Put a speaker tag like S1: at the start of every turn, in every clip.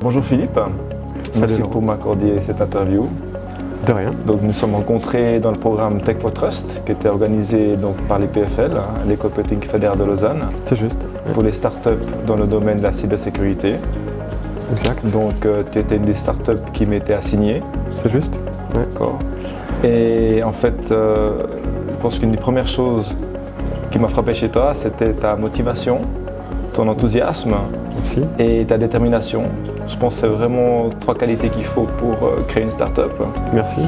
S1: Bonjour Philippe, merci pour m'accorder cette interview.
S2: De rien.
S1: Donc, nous sommes rencontrés dans le programme Tech for Trust qui était organisé donc, par l'EPFL, l'École Polytechnique fédérale de Lausanne.
S2: C'est juste.
S1: Pour les startups dans le domaine de la cybersécurité.
S2: Exact.
S1: Donc tu étais une des startups qui m'était assignée.
S2: C'est juste. Ouais.
S1: D'accord. Et en fait, je pense qu'une des premières choses qui m'a frappé chez toi, c'était ta motivation, ton enthousiasme.
S2: Merci.
S1: Et ta détermination. Je pense que c'est vraiment 3 qualités qu'il faut pour créer une start-up.
S2: Merci.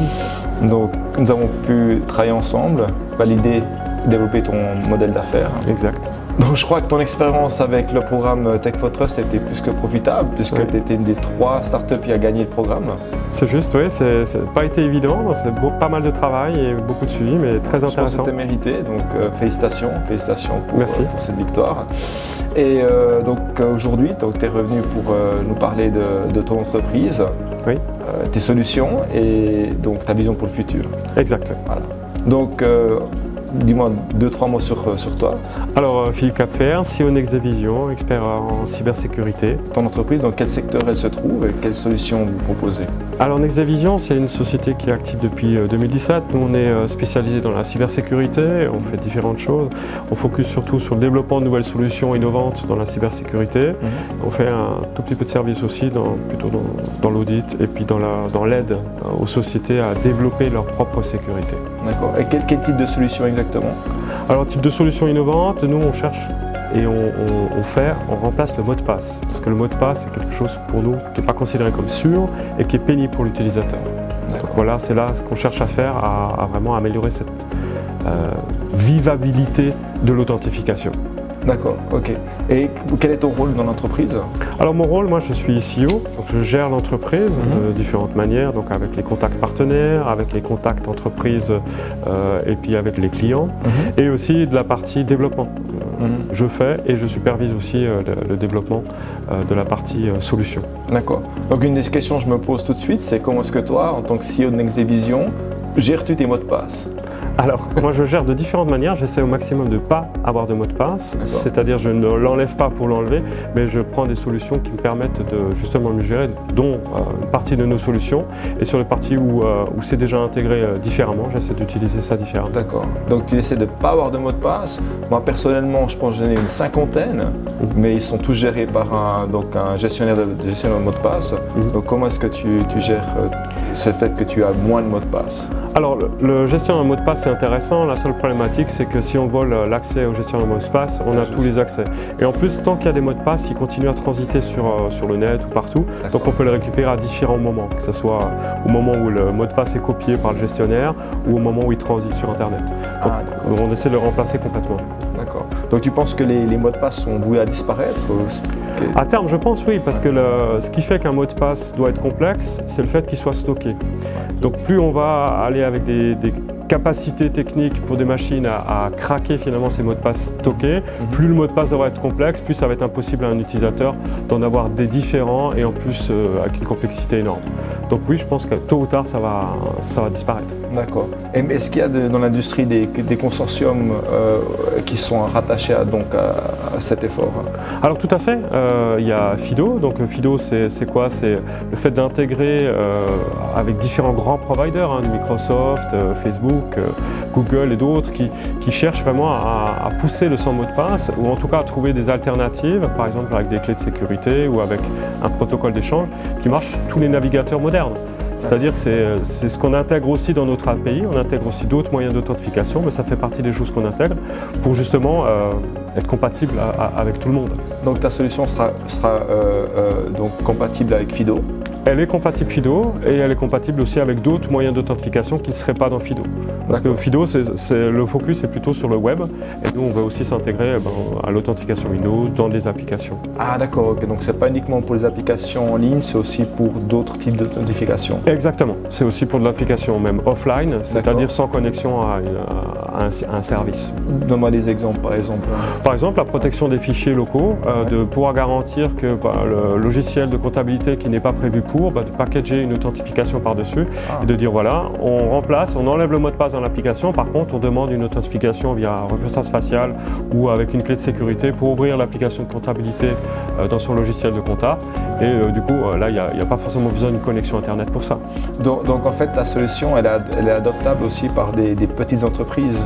S1: Donc nous avons pu travailler ensemble, valider, développer ton modèle d'affaires.
S2: Exact.
S1: Donc je crois que ton expérience avec le programme Tech for Trust était plus que profitable puisque tu étais une des 3 startups qui a gagné le programme.
S2: C'est juste, oui, c'est pas été évident, c'est pas mal de travail et beaucoup de suivi, mais très intéressant.
S1: Je pense que c'était mérité, donc félicitations pour cette victoire. Et donc aujourd'hui, tu es revenu pour nous parler de ton entreprise,
S2: oui.
S1: Tes solutions et donc ta vision pour le futur.
S2: Exact.
S1: Voilà. Donc dis-moi 2-3 mots sur toi.
S2: Alors Philippe Capfer, CEO Next Vision, expert en cybersécurité.
S1: Ton entreprise, dans quel secteur elle se trouve et quelles solutions vous proposez?
S2: Alors Next Vision, c'est une société qui est active depuis 2017. Nous, on est spécialisé dans la cybersécurité, on fait différentes choses. On focus surtout sur le développement de nouvelles solutions innovantes dans la cybersécurité. On fait un tout petit peu de service aussi, plutôt dans l'audit et puis dans l'aide aux sociétés à développer leur propre sécurité.
S1: D'accord. Et quel type de solution exactement?
S2: Alors, type de solution innovante, nous on cherche et on remplace le mot de passe. Parce que le mot de passe, c'est quelque chose pour nous qui n'est pas considéré comme sûr et qui est pénible pour l'utilisateur. Donc voilà, c'est là ce qu'on cherche à faire, à vraiment améliorer cette vivabilité de l'authentification.
S1: D'accord, ok. Et quel est ton rôle dans l'entreprise?
S2: Alors mon rôle, moi je suis CEO, donc je gère l'entreprise de différentes manières, donc avec les contacts partenaires, avec les contacts entreprises et puis avec les clients, et aussi de la partie développement. Je fais et je supervise aussi le développement de la partie solution. D'accord.
S1: Donc une des questions que je me pose tout de suite, c'est comment est-ce que toi, en tant que CEO de Next Vision, gères-tu tes mots de passe?
S2: Alors, moi je gère de différentes manières, j'essaie au maximum de ne pas avoir de mot de passe, c'est-à-dire je ne l'enlève pas pour l'enlever, mais je prends des solutions qui me permettent de justement le gérer, dont une partie de nos solutions, et sur les parties où c'est déjà intégré différemment, j'essaie d'utiliser ça différemment.
S1: D'accord, donc tu essaies de ne pas avoir de mot de passe. Moi personnellement, je pense que j'en ai une 50aine, mais ils sont tous gérés par un gestionnaire de mot de passe. Donc comment est-ce que tu gères ce fait que tu as moins de mots de passe?
S2: Alors, le gestionnaire de mot de passe c'est intéressant, la seule problématique c'est que si on vole l'accès au gestionnaire de mot de passe, on a tous les accès. Et en plus, tant qu'il y a des mots de passe, ils continuent à transiter sur le net ou partout, donc on peut les récupérer à différents moments, que ce soit au moment où le mot de passe est copié par le gestionnaire ou au moment où il transite sur Internet. Donc on essaie de le remplacer complètement.
S1: D'accord. Donc tu penses que les mots de passe sont voués à disparaître?
S2: À terme, je pense oui, parce que ce qui fait qu'un mot de passe doit être complexe, c'est le fait qu'il soit stocké. Donc plus on va aller avec des capacités techniques pour des machines à craquer finalement ces mots de passe stockés, plus le mot de passe devra être complexe, plus ça va être impossible à un utilisateur d'en avoir des différents et en plus avec une complexité énorme. Donc oui, je pense que tôt ou tard ça va disparaître.
S1: D'accord. Et est-ce qu'il y a dans l'industrie des consortiums qui sont rattachés à cet effort?
S2: Alors tout à fait, il y a FIDO. Donc FIDO c'est quoi? C'est le fait d'intégrer avec différents grands providers, Microsoft, Facebook, Google et d'autres qui cherchent vraiment à pousser le sans mot de passe ou en tout cas à trouver des alternatives, par exemple avec des clés de sécurité ou avec un protocole d'échange qui marche sur tous les navigateurs modernes. C'est-à-dire que c'est ce qu'on intègre aussi dans notre API, on intègre aussi d'autres moyens d'authentification, mais ça fait partie des choses qu'on intègre pour justement être compatible avec tout le monde.
S1: Donc ta solution sera donc compatible avec FIDO?
S2: Elle est compatible FIDO et elle est compatible aussi avec d'autres moyens d'authentification qui ne seraient pas dans FIDO. Parce que FIDO, le focus est plutôt sur le web et nous on va aussi s'intégrer à l'authentification Windows dans des applications.
S1: Ah d'accord, ok. Donc c'est pas uniquement pour les applications en ligne, c'est aussi pour d'autres types d'authentification.
S2: Exactement, c'est aussi pour de l'application même offline, c'est-à-dire sans connexion à un service.
S1: Donne-moi des exemples, par exemple.
S2: Par exemple, la protection des fichiers locaux, de pouvoir garantir que le logiciel de comptabilité qui n'est pas prévu pour, de packager une authentification par-dessus et de dire voilà, on remplace, on enlève le mot de passe dans l'application, par contre on demande une authentification via reconnaissance faciale ou avec une clé de sécurité pour ouvrir l'application de comptabilité dans son logiciel de compta. Et du coup, là, il n'y a pas forcément besoin d'une connexion Internet pour ça.
S1: Donc en fait, ta solution, elle est adoptable aussi par des petites entreprises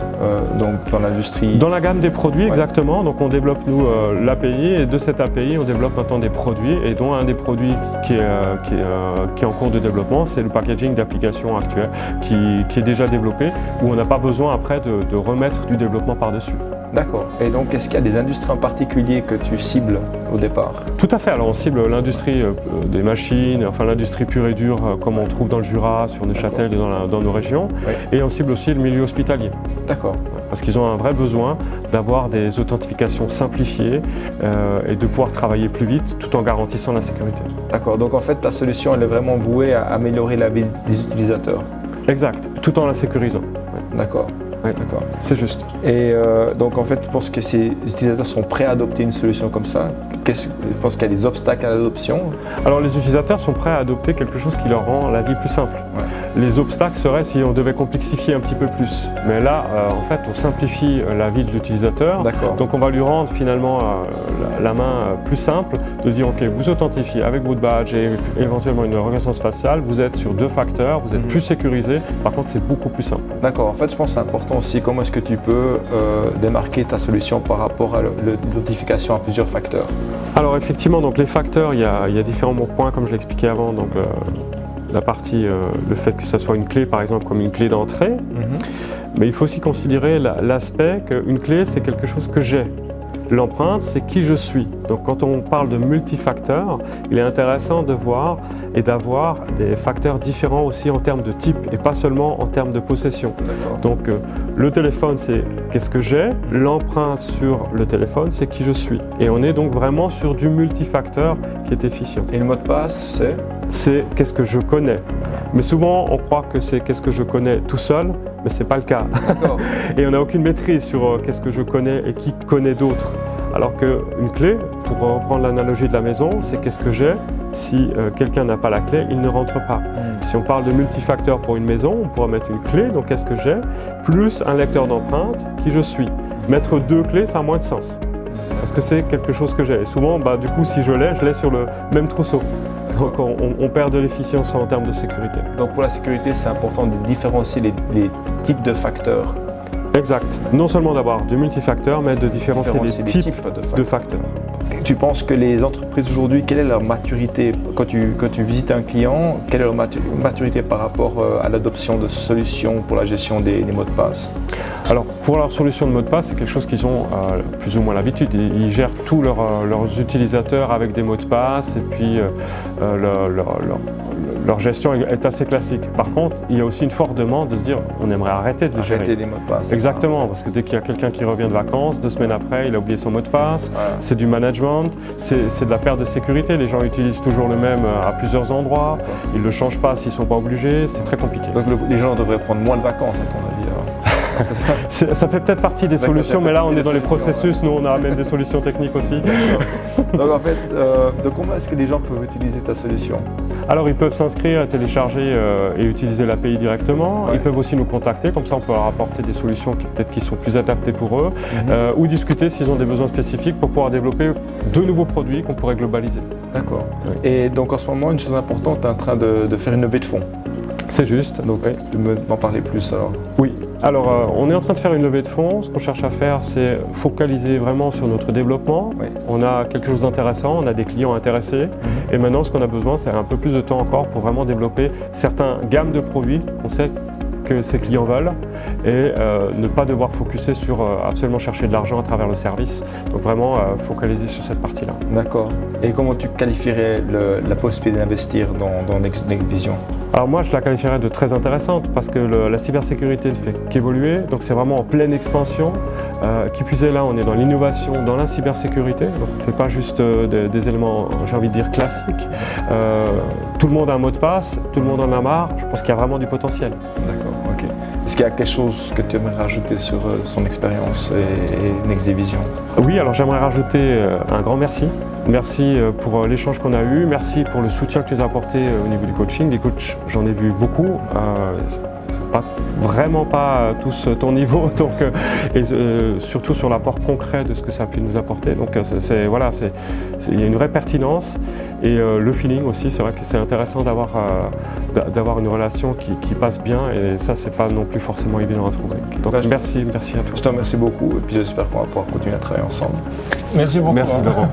S1: donc dans l'industrie.
S2: Dans la gamme des produits, exactement. Donc on développe, nous, l'API, et de cette API, on développe maintenant des produits, et dont un des produits qui est en cours de développement, c'est le packaging d'applications actuelles, qui est déjà développé, où on n'a pas besoin après de remettre du développement par-dessus.
S1: D'accord. Et donc, est-ce qu'il y a des industries en particulier que tu cibles au départ?
S2: Tout à fait. Alors, on cible l'industrie des machines, enfin l'industrie pure et dure, comme on trouve dans le Jura, sur Neuchâtel et dans nos régions. Oui. Et on cible aussi le milieu hospitalier.
S1: D'accord.
S2: Parce qu'ils ont un vrai besoin d'avoir des authentifications simplifiées et de pouvoir travailler plus vite tout en garantissant la sécurité.
S1: D'accord. Donc, en fait, ta solution, elle est vraiment vouée à améliorer la vie des utilisateurs.
S2: Exact. Tout en la sécurisant.
S1: Ouais. D'accord.
S2: Oui, d'accord, c'est juste.
S1: Et donc en fait, tu penses que ces utilisateurs sont prêts à adopter une solution comme ça? Tu penses qu'il y a des obstacles à l'adoption?
S2: Alors les utilisateurs sont prêts à adopter quelque chose qui leur rend la vie plus simple. Ouais. Les obstacles seraient si on devait complexifier un petit peu plus. Mais là, en fait, on simplifie la vie de l'utilisateur. Donc on va lui rendre finalement la main plus simple, de dire ok, vous authentifiez avec votre badge et éventuellement une reconnaissance faciale, vous êtes sur 2 facteurs, vous êtes plus sécurisé. Par contre, c'est beaucoup plus simple.
S1: D'accord. En fait, je pense que c'est important aussi. Comment est-ce que tu peux démarquer ta solution par rapport à l'authentification à plusieurs facteurs?
S2: Alors effectivement, donc les facteurs, il y a différents points comme je l'ai expliqué avant. Donc, la partie, le fait que ce soit une clé par exemple comme une clé d'entrée, mais il faut aussi considérer l'aspect qu'une clé c'est quelque chose que j'ai. L'empreinte, c'est qui je suis. Donc quand on parle de multifacteurs, il est intéressant de voir et d'avoir des facteurs différents aussi en termes de type et pas seulement en termes de possession. Donc le téléphone, c'est qu'est-ce que j'ai. L'empreinte sur le téléphone, c'est qui je suis. Et on est donc vraiment sur du multifacteur qui est efficient.
S1: Et le mot de passe, c'est?
S2: C'est qu'est-ce que je connais. Mais souvent, on croit que c'est qu'est-ce que je connais tout seul, mais ce n'est pas le cas. Et on n'a aucune maîtrise sur qu'est-ce que je connais et qui connaît d'autres. Alors qu'une clé, pour reprendre l'analogie de la maison, c'est qu'est-ce que j'ai. Si quelqu'un n'a pas la clé, il ne rentre pas. Si on parle de multifacteur pour une maison, on pourra mettre une clé, donc qu'est-ce que j'ai, plus un lecteur d'empreinte, qui je suis. Mettre 2 clés, ça a moins de sens. Parce que c'est quelque chose que j'ai. Et souvent, du coup, si je l'ai sur le même trousseau. Donc on perd de l'efficience en termes de sécurité.
S1: Donc pour la sécurité, c'est important de différencier les types de facteurs.
S2: Exact. Non seulement d'avoir du multifacteur, mais de différencier les types de facteurs.
S1: Tu penses que les entreprises aujourd'hui, quelle est leur maturité? Quand tu visites un client, quelle est leur maturité par rapport à l'adoption de solutions pour la gestion des mots de passe?
S2: Alors pour leur solution de mot de passe, c'est quelque chose qu'ils ont plus ou moins l'habitude. Ils gèrent tous leurs utilisateurs avec des mots de passe et puis leur gestion est assez classique. Par contre, il y a aussi une forte demande de se dire on aimerait arrêter de les gérer.
S1: Arrêter les mots de passe.
S2: Exactement, parce que dès qu'il y a quelqu'un qui revient de vacances, 2 semaines après, il a oublié son mot de passe. Voilà. C'est du management, c'est de la perte de sécurité. Les gens utilisent toujours le même à plusieurs endroits. Ils ne le changent pas s'ils ne sont pas obligés. C'est très compliqué.
S1: Donc les gens devraient prendre moins de vacances, à ton avis alors.
S2: Ça fait peut-être partie des solutions, mais là on est dans les processus, nous on a même des solutions techniques aussi.
S1: Donc en fait, de comment est-ce que les gens peuvent utiliser ta solution?
S2: Alors ils peuvent s'inscrire, télécharger et utiliser l'API directement. Ils peuvent aussi nous contacter, comme ça on peut leur apporter des solutions qui sont plus adaptées pour eux, ou discuter s'ils ont des besoins spécifiques pour pouvoir développer de nouveaux produits qu'on pourrait globaliser.
S1: D'accord. Oui. Et donc en ce moment, une chose importante, tu es en train de faire une levée de fonds.
S2: C'est juste.
S1: Donc tu peux m'en parler plus alors?
S2: Oui. Alors, on est en train de faire une levée de fonds. Ce qu'on cherche à faire, c'est focaliser vraiment sur notre développement. Oui. On a quelque chose d'intéressant, on a des clients intéressés. Et maintenant, ce qu'on a besoin, c'est un peu plus de temps encore pour vraiment développer certaines gammes de produits qu'on sait que ces clients veulent et ne pas devoir focuser sur absolument chercher de l'argent à travers le service. Donc vraiment focaliser sur cette partie-là. D'accord.
S1: Et comment tu qualifierais la possibilité d'investir dans Next Vision?
S2: Alors moi, je la qualifierais de très intéressante parce que la cybersécurité ne fait qu'évoluer, donc c'est vraiment en pleine expansion. Qui plus est, là, on est dans l'innovation, dans la cybersécurité, donc on ne fait pas juste des éléments, j'ai envie de dire, classiques. Tout le monde a un mot de passe, tout le monde en a marre, je pense qu'il y a vraiment du potentiel.
S1: D'accord, ok. Est-ce qu'il y a quelque chose que tu aimerais rajouter sur son expérience et Next Division?
S2: Oui, alors j'aimerais rajouter un grand merci. Merci pour l'échange qu'on a eu, merci pour le soutien que tu nous as apporté au niveau du coaching. Des coachs, j'en ai vu beaucoup. Vraiment pas tous ton niveau, donc, et surtout sur l'apport concret de ce que ça a pu nous apporter. Donc voilà, il y a une vraie pertinence et le feeling aussi. C'est vrai que c'est intéressant d'avoir une relation qui passe bien et ça c'est pas non plus forcément évident à trouver. Donc merci à toi.
S1: Je te remercie beaucoup et puis j'espère qu'on va pouvoir continuer à travailler ensemble. Merci beaucoup.
S2: Merci Laurent.